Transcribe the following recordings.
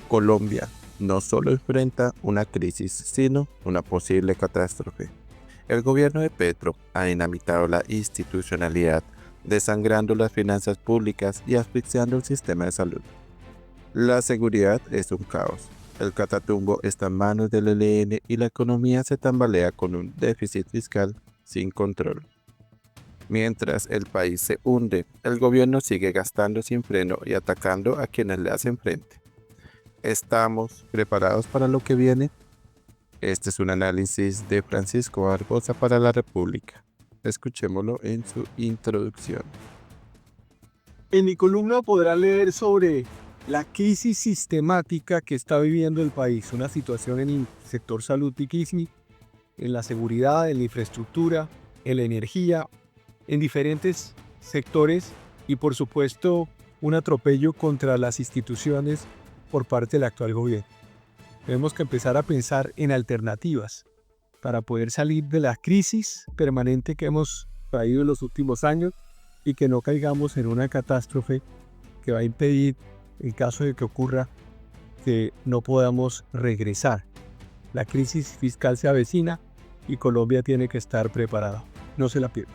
Colombia no solo enfrenta una crisis, sino una posible catástrofe. El gobierno de Petro ha dinamitado la institucionalidad, desangrando las finanzas públicas y asfixiando el sistema de salud. La seguridad es un caos. El catatumbo está en manos del ELN y la economía se tambalea con un déficit fiscal sin control. Mientras el país se hunde, el gobierno sigue gastando sin freno y atacando a quienes le hacen frente. ¿Estamos preparados para lo que viene? Este es un análisis de Francisco Barbosa para La República. Escuchémoslo en su introducción. En mi columna podrá leer sobre la crisis sistemática que está viviendo el país, una situación en el sector salud difícil, en la seguridad, en la infraestructura, en la energía, en diferentes sectores y por supuesto un atropello contra las instituciones por parte del actual gobierno. Tenemos que empezar a pensar en alternativas para poder salir de la crisis permanente que hemos traído en los últimos años y que no caigamos en una catástrofe que va a impedir, en caso de que ocurra, que no podamos regresar. La crisis fiscal se avecina y Colombia tiene que estar preparada. No se la pierda.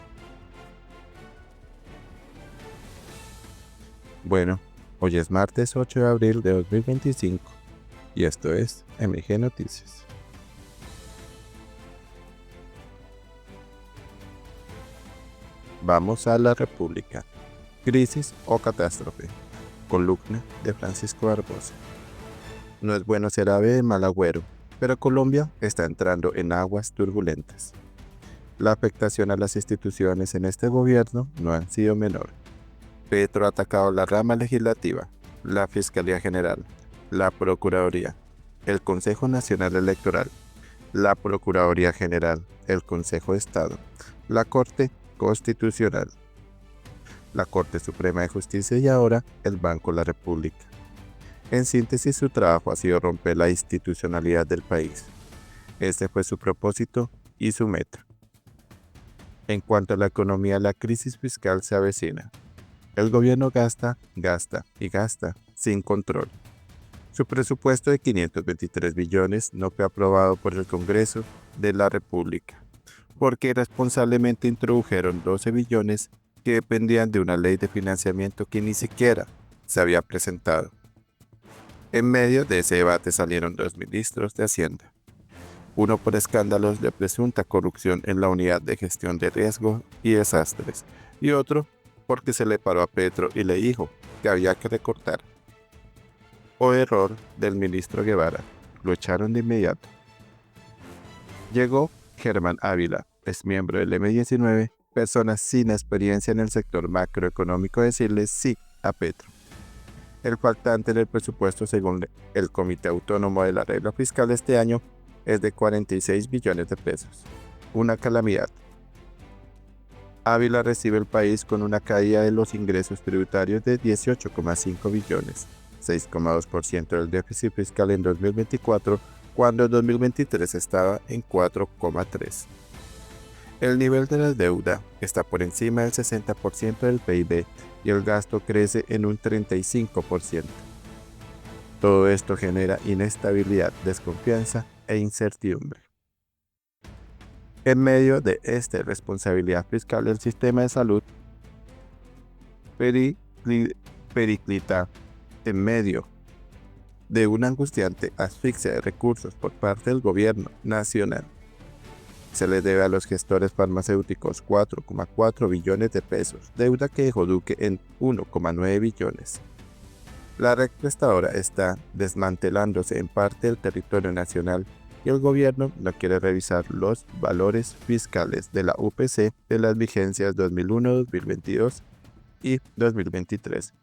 Bueno, hoy es martes 8 de abril de 2025 y esto es MG Noticias. Vamos a La República. Crisis o catástrofe. Columna de Francisco Barbosa. No es bueno ser ave de mal agüero, pero Colombia está entrando en aguas turbulentas. La afectación a las instituciones en este gobierno no han sido menor. Petro ha atacado la rama legislativa, la Fiscalía General, la Procuraduría, el Consejo Nacional Electoral, la Procuraduría General, el Consejo de Estado, la Corte Constitucional, la Corte Suprema de Justicia y ahora el Banco de la República. En síntesis, su trabajo ha sido romper la institucionalidad del país. Este fue su propósito y su meta. En cuanto a la economía, la crisis fiscal se avecina. El gobierno gasta y gasta sin control. Su presupuesto de 523 billones no fue aprobado por el Congreso de la República, porque irresponsablemente introdujeron 12 billones que dependían de una ley de financiamiento que ni siquiera se había presentado. En medio de ese debate salieron 2 ministros de Hacienda, uno por escándalos de presunta corrupción en la Unidad de Gestión de Riesgo y Desastres, y otro porque se le paró a Petro y le dijo que había que recortar. O error del ministro Guevara, lo echaron de inmediato. Llegó Germán Ávila, es miembro del M19, persona sin experiencia en el sector macroeconómico, a decirle sí a Petro. El faltante en el presupuesto, según el Comité Autónomo de la Regla Fiscal este año, es de 46 billones de pesos. Una calamidad. Ávila recibe el país con una caída de los ingresos tributarios de 18,5 billones, 6,2% del déficit fiscal en 2024, cuando en 2023 estaba en 4,3%. El nivel de la deuda está por encima del 60% del PIB y el gasto crece en un 35%. Todo esto genera inestabilidad, desconfianza e incertidumbre. En medio de esta irresponsabilidad fiscal, el sistema de salud periclita en medio de una angustiante asfixia de recursos por parte del gobierno nacional. Se le debe a los gestores farmacéuticos 4,4 billones de pesos, deuda que dejó Duque en 1,9 billones. La red prestadora está desmantelándose en parte del territorio nacional y el gobierno no quiere revisar los valores fiscales de la UPC de las vigencias 2001, 2022 y 2023,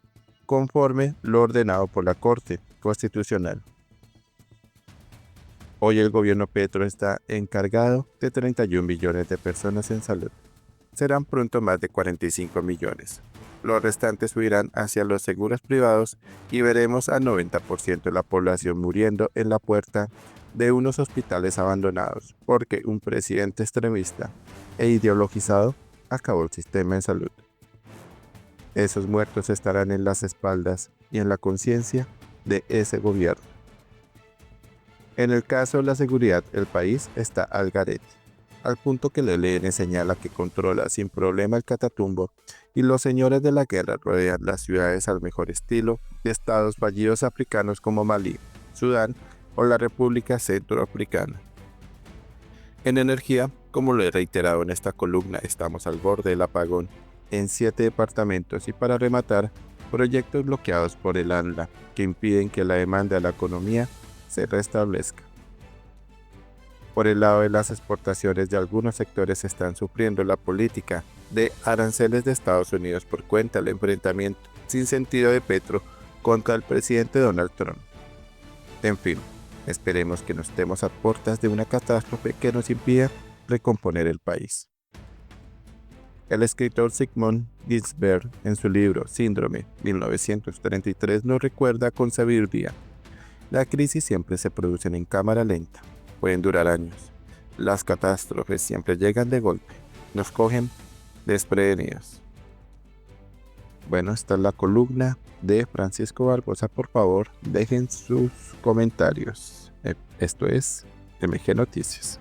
conforme lo ordenado por la Corte Constitucional. Hoy el gobierno Petro está encargado de 31 millones de personas en salud. Serán pronto más de 45 millones. Los restantes subirán hacia los seguros privados y veremos al 90% de la población muriendo en la puerta de unos hospitales abandonados porque un presidente extremista e ideologizado acabó el sistema de salud. Esos muertos estarán en las espaldas y en la conciencia de ese gobierno. En el caso de la seguridad, el país está al garete, al punto que el ELN señala que controla sin problema el Catatumbo y los señores de la guerra rodean las ciudades al mejor estilo de estados fallidos africanos como Malí, Sudán o la República Centroafricana. En energía, como lo he reiterado en esta columna, estamos al borde del apagón en 7 departamentos y para rematar, proyectos bloqueados por el ANLA que impiden que la demanda de la economía se restablezca. Por el lado de las exportaciones de algunos sectores están sufriendo la política de aranceles de Estados Unidos por cuenta del enfrentamiento sin sentido de Petro contra el presidente Donald Trump. En fin, esperemos que no estemos a puertas de una catástrofe que nos impida recomponer el país. El escritor Sigmund Ginsberg, en su libro Síndrome 1933, nos recuerda con sabiduría: la crisis siempre se producen en cámara lenta, pueden durar años. Las catástrofes siempre llegan de golpe, nos cogen desprevenidos. Bueno, esta es la columna de Francisco Barbosa. Por favor, dejen sus comentarios. Esto es MG Noticias.